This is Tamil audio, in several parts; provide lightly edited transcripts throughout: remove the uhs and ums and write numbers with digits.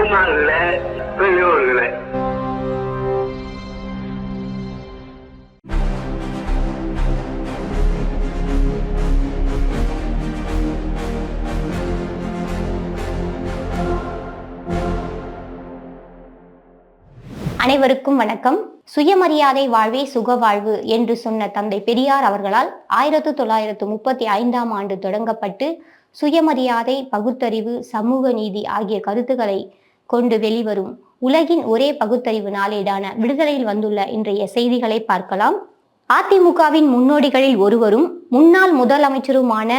முன்னாள் பெரியவர்களே, அனைவருக்கும் வணக்கம். சுயமரியாதை வாழ்வே சுக வாழ்வு என்று சொன்ன தந்தை பெரியார் அவர்களால் 1935 தொடங்கப்பட்டு சுயமரியாதை, பகுத்தறிவு, சமூக நீதி ஆகிய கருத்துக்களை கொண்டு வெளிவரும் உலகின் ஒரே பகுத்தறிவு நாளேடான விடுதலையில் வந்துள்ள இன்றைய செய்திகளை பார்க்கலாம். அதிமுகவின் முன்னோடிகளில் ஒருவரும் முன்னாள் முதலமைச்சருமான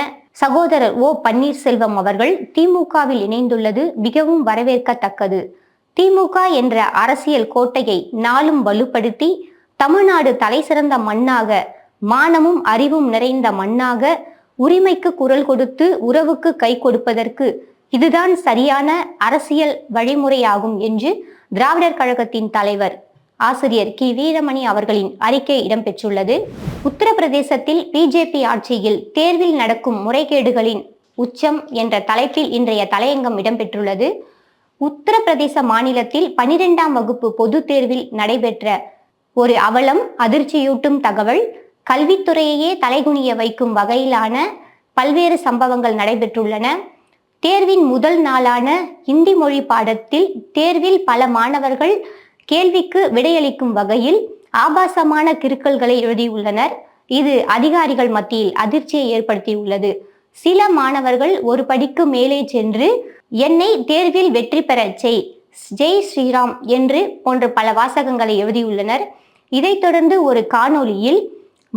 சகோதரர் ஓ பன்னீர்செல்வம் அவர்கள் திமுகவில் இணைந்துள்ளது மிகவும் வரவேற்கத்தக்கது. திமுக என்ற அரசியல் கோட்டையை நாளும் வலுப்படுத்தி தமிழ்நாடு தலைசிறந்த மண்ணாக, மானமும் அறிவும் நிறைந்த மண்ணாக, உரிமைக்கு குரல் கொடுத்து உறவுக்கு கை கொடுப்பதற்கு இதுதான் சரியான அரசியல் வழிமுறையாகும் என்று திராவிடர் கழகத்தின் தலைவர் ஆசிரியர் கி வீரமணி அவர்களின் அறிக்கை இடம்பெற்றுள்ளது. உத்தரப்பிரதேசத்தில் பிஜேபி ஆட்சியில் தேர்வில் நடக்கும் முறைகேடுகளின் உச்சம் என்ற தலைப்பில் இன்றைய தலையங்கம் இடம்பெற்றுள்ளது. உத்தரப்பிரதேச மாநிலத்தில் 12ஆம் வகுப்பு பொது தேர்வில் நடைபெற்ற ஒரு அவலம், அதிர்ச்சியூட்டும் தகவல். கல்வித்துறையையே தலைகுனிய வைக்கும் வகையிலான பல்வேறு சம்பவங்கள் நடைபெற்றுள்ளன. தேர்வின் முதல் நாளான இந்தி மொழி பாடத்தில் தேர்வில் பல மாணவர்கள் கேள்விக்கு விடையளிக்கும் வகையில் ஆபாசமான கிறுக்கல்களை எழுதியுள்ளனர். இது அதிகாரிகள் மத்தியில் அதிர்ச்சியை ஏற்படுத்தியுள்ளது. சில மாணவர்கள் ஒரு படிக்கு மேலே சென்று என்னை தேர்வில் வெற்றி பெற செய், ஜெய் ஸ்ரீராம் என்று போன்ற பல வாசகங்களை எழுதியுள்ளனர். இதைத் தொடர்ந்து ஒரு காணொளியில்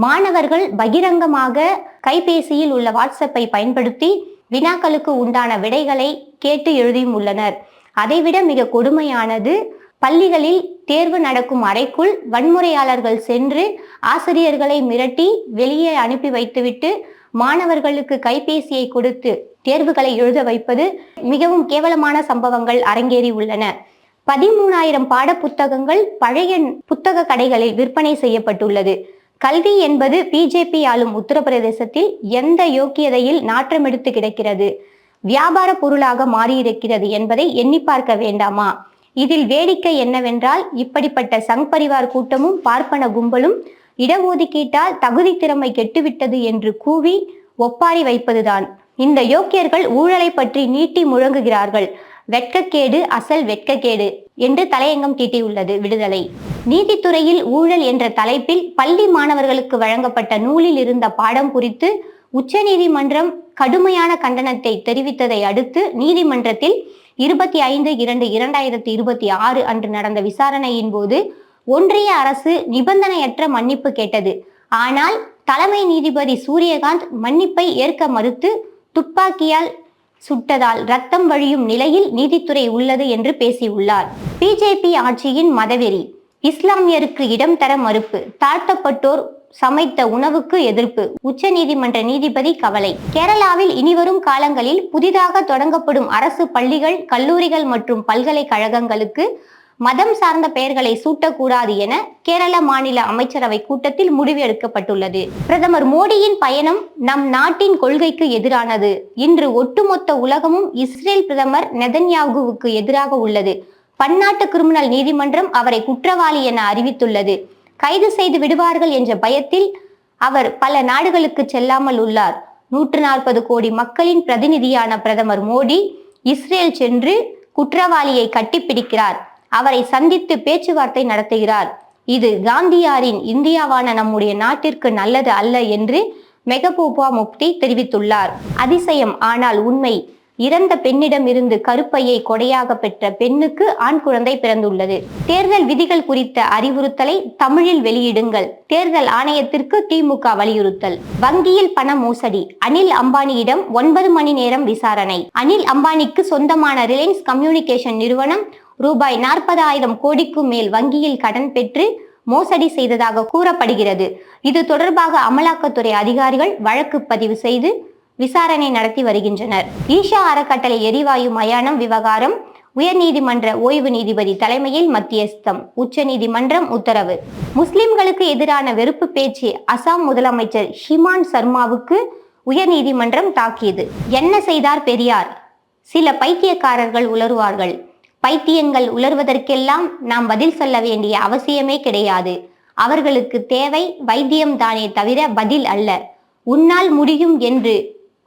மாணவர்கள் பகிரங்கமாக கைபேசியில் உள்ள வாட்ஸ்அப்பை பயன்படுத்தி வினாக்களுக்கு உண்டான விடைகளை கேட்டு எழுதியும் உள்ளனர். அதைவிட மிக கொடுமையானது, பள்ளிகளில் தேர்வு நடக்கும் அறைக்குள் வன்முறையாளர்கள் சென்று ஆசிரியர்களை மிரட்டி வெளியே அனுப்பி வைத்துவிட்டு மாணவர்களுக்கு கைபேசியை கொடுத்து தேர்வுகளை எழுத வைப்பது, மிகவும் கேவலமான சம்பவங்கள் அரங்கேறி உள்ளன. 13,000 பாட புத்தகங்கள் பழைய புத்தக கடைகளில் விற்பனை செய்யப்பட்டுள்ளது. கல்வி என்பது பிஜேபி ஆளும் உத்தரப்பிரதேசத்தில் எந்த யோக்கியதையில் நாற்றமெடுத்து கிடக்கிறது, வியாபார பொருளாக மாறியிருக்கிறது என்பதை எண்ணி பார்க்க வேண்டாமா? இதில் வேடிக்கை என்னவென்றால், இப்படிப்பட்ட சங் பரிவார் கூட்டமும் பார்ப்பன கும்பலும் இடஒதுக்கீட்டால் தகுதி திறமை கெட்டுவிட்டது என்று கூவி ஒப்பாரி வைப்பதுதான். இந்த யோக்கியர்கள் ஊழலை பற்றி நீட்டி முழங்குகிறார்கள். வெட்கக்கேடு, அசல் வெட்கக்கேடு என்று தலையங்கம் தீட்டியுள்ளது விடுதலை. நீதித்துறையில் ஊழல் என்ற தலைப்பில் பள்ளி மாணவர்களுக்கு வழங்கப்பட்ட நூலில் இருந்த பாடம் குறித்து உச்சநீதிமன்றம் கடுமையான கண்டனத்தை தெரிவித்ததை அடுத்து நீதிமன்றத்தில் 25/2/2026 அன்று நடந்த விசாரணையின் போது ஒன்றிய அரசு நிபந்தனையற்ற மன்னிப்பு கேட்டது. ஆனால் தலைமை நீதிபதி சூரியகாந்த் மன்னிப்பை ஏற்க மறுத்து துப்பாக்கியால் சுட்டதால் ரத்தம் வழியும் நிலையில் நீதித்துறை உள்ளது என்று பேசியுள்ளார். பிஜேபி ஆட்சியின் மதவெறி, இஸ்லாமியருக்கு இடம் தர மறுப்பு, தாழ்த்தப்பட்டோர் சமைத்த உணவுக்கு எதிர்ப்பு, உச்ச நீதிமன்ற நீதிபதி கவலை. கேரளாவில் இனிவரும் காலங்களில் புதிதாக தொடங்கப்படும் அரசு பள்ளிகள், கல்லூரிகள் மற்றும் பல்கலைக்கழகங்களுக்கு மதம் சார்ந்த பெயர்களை சூட்டக்கூடாது என கேரள மாநில அமைச்சரவை கூட்டத்தில் முடிவு எடுக்கப்பட்டுள்ளது. பிரதமர் மோடியின் பயணம் நம் நாட்டின் கொள்கைக்கு எதிரானது. இன்று ஒட்டுமொத்த உலகமும் இஸ்ரேல் பிரதமர் நெதன்யாகுவுக்கு எதிராக உள்ளது. பன்னாட்டு கிரிமினல் நீதிமன்றம் அவரை குற்றவாளி என அறிவித்துள்ளது. கைது செய்து விடுவார்கள் என்ற பயத்தில் அவர் பல நாடுகளுக்கு செல்லாமல் உள்ளார். 140 கோடி மக்களின் பிரதிநிதியான பிரதமர் மோடி இஸ்ரேல் சென்று குற்றவாளியை கட்டிப்பிடிக்கிறார். அவரை சந்தித்து பேச்சுவார்த்தை நடத்துகிறார். இது காந்தியாரின் இந்தியாவான நம்முடைய நாட்டிற்கு நல்லது அல்ல என்று மெகபூபா முப்தி தெரிவித்துள்ளார். அதிசயம், ஆனால் உண்மை. இறந்த பெண்ணிடம் இருந்து கருப்பையை கொடையாக பெற்ற பெண்ணுக்கு ஆண் குழந்தை பிறந்துள்ளது. தேர்தல் விதிகள் குறித்த அறிவுறுத்தலை தமிழில் வெளியிடுங்கள். தேர்தல் ஆணையத்திற்கு திமுக வலியுறுத்தல். வங்கியில் பண மோசடி, அனில் அம்பானியிடம் 9 மணி நேரம் விசாரணை. அனில் அம்பானிக்கு சொந்தமான ரிலையன்ஸ் கம்யூனிகேஷன் நிறுவனம் ரூபாய் 40,000 கோடிக்கும் மேல் வங்கியில் கடன் பெற்று மோசடி செய்ததாக கூறப்படுகிறது. இது தொடர்பாக அமலாக்கத்துறை அதிகாரிகள் வழக்கு பதிவு செய்து விசாரணை நடத்தி வருகின்றனர். ஈஷா அறக்கட்டளை எரிவாயு மயானம் விவகாரம் உயர்நீதிமன்ற ஓய்வு நீதிபதி தலைமையில் மத்தியஸ்தம், உச்ச நீதிமன்றம் உத்தரவு. முஸ்லிம்களுக்கு எதிரான வெறுப்பு பேச்சு அசாம் முதலமைச்சர் ஹிமான் சர்மாவுக்கு உயர்நீதிமன்றம் தாக்கியது. என்ன செய்தார் பெரியார்? சில பைத்தியக்காரர்கள் உளறுவார்கள். பைத்தியங்கள் உலர்வதற்கெல்லாம் நாம் பதில் சொல்ல வேண்டிய அவசியமே கிடையாது. அவர்களுக்கு தேவை வைத்தியம்தானே தவிர பதில் அல்ல. உன்னால் முடியும் என்று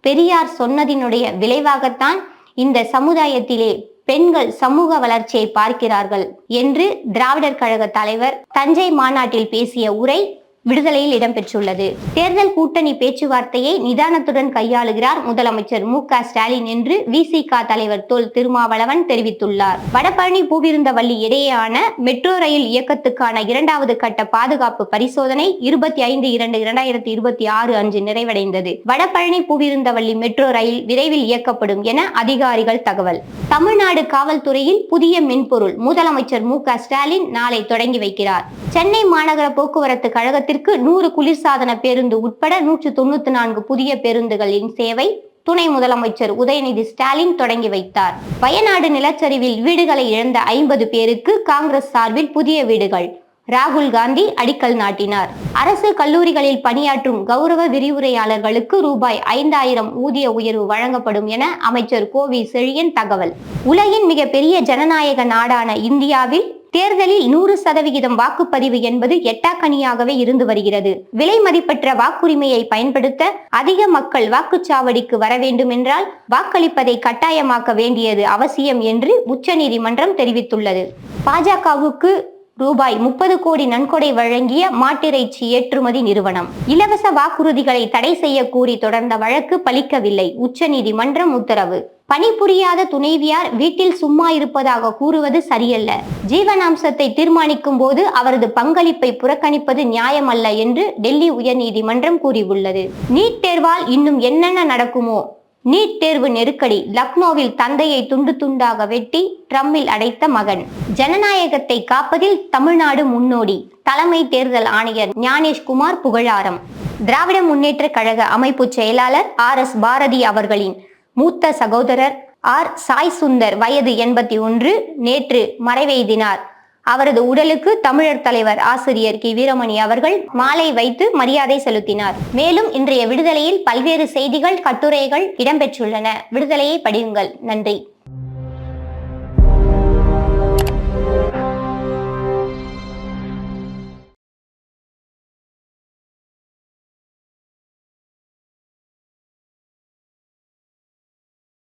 பெரியார் சொன்னதினுடைய விளைவாகத்தான் இந்த சமுதாயத்திலே பெண்கள் சமூக வளர்ச்சியை பார்க்கிறார்கள் என்று திராவிடர் கழக தலைவர் தஞ்சை மாநாட்டில் பேசிய உரை விடுதலையில் இடம்பெற்றுள்ளது. தேர்தல் கூட்டணி பேச்சுவார்த்தையை நிதானத்துடன் கையாளுகிறார் முதலமைச்சர் மு.க. ஸ்டாலின் என்று விசிக தலைவர் தொல் திருமாவளவன் தெரிவித்துள்ளார். வடபழனி பூவிருந்தவல்லி இடையேயான மெட்ரோ ரயில் இயக்கத்துக்கான 2வது கட்ட பாதுகாப்பு பரிசோதனை 25/2/2026 அன்று நிறைவடைந்தது. வடபழனி பூவிருந்தவல்லி மெட்ரோ ரயில் விரைவில் இயக்கப்படும் என அதிகாரிகள் தகவல். தமிழ்நாடு காவல்துறையில் புதிய மென்பொருள் முதலமைச்சர் மு.க. ஸ்டாலின் நாளை தொடங்கி வைக்கிறார். சென்னை மாநகர போக்குவரத்து கழகத்தில் 100 குளிர்சாதன பேருந்து உட்பட 194 புதிய பேருந்துகளின் சேவை துணை முதலமைச்சர் உதயநிதி ஸ்டாலின் தொடங்கி வைத்தார். வயநாடு நிலச்சரிவில் வீடுகளை இழந்த 50 பேருக்கு காங்கிரஸ் சார்பில் புதிய வீடுகள் ராகுல் காந்தி அடிக்கல் நாட்டினார். அரசு கல்லூரிகளில் பணியாற்றும் கௌரவ விரிவுரையாளர்களுக்கு ரூபாய் 5000 ஊதிய உயர்வு வழங்கப்படும் என அமைச்சர் கோவி செழியன் தகவல். உலகின் மிகப்பெரிய ஜனநாயக நாடான இந்தியாவில் தேர்தலில் 100% வாக்குப்பதிவு என்பது எட்டாக்கனியாகவே இருந்து வருகிறது. விலை மதிப்பற்ற வாக்குரிமையை பயன்படுத்த அதிக மக்கள் வாக்குச்சாவடிக்கு வர வேண்டும் என்றால் வாக்களிப்பதை கட்டாயமாக்க வேண்டியது அவசியம் என்று உச்சநீதிமன்றம் தெரிவித்துள்ளது. பாஜகவுக்கு ரூபாய் 30 கோடி நன்கொடை வழங்கிய மாட்டிறைச்சி ஏற்றுமதி நிறுவனம் இலவச வாக்குறுதிகளை தடை செய்ய கூறி தொடர்ந்த வழக்கு பலிக்கவில்லை. உச்சநீதிமன்றம் உத்தரவு. பணிபுரியாத துணைவியார் வீட்டில் சும்மா இருப்பதாக கூறுவது சரியல்ல. ஜீவனாம்சத்தை தீர்மானிக்கும் போது அவரது பங்களிப்பை புறக்கணிப்பது நியாயமல்ல என்று டெல்லி உயர்நீதிமன்றம் கூறியுள்ளது. நீட் தேர்வால் இன்னும் என்னென்ன நடக்குமோ? நீட் தேர்வு நெருக்கடி. லக்னோவில் தந்தையை துண்டு துண்டாக வெட்டி ட்ரம்மில் அடைத்த மகன். ஜனநாயகத்தை காப்பதில் தமிழ்நாடு முன்னோடி. தலைமை தேர்தல் ஆணையர் ஞானேஷ்குமார் புகழாரம். திராவிட முன்னேற்ற கழக அமைப்பு செயலாளர் RS பாரதி அவர்களின் மூத்த சகோதரர் சாய் சுந்தர் வயது 81 நேற்று மறைவெய்தினார். அவரது உடலுக்கு தமிழர் தலைவர் ஆசிரியர் கி. வீரமணி அவர்கள் மாலை வைத்து மரியாதை செலுத்தினார். மேலும் இன்றைய விடுதலையில் பல்வேறு செய்திகள், கட்டுரைகள் இடம்பெற்றுள்ளன. விடுதலையை படியுங்கள். நன்றி.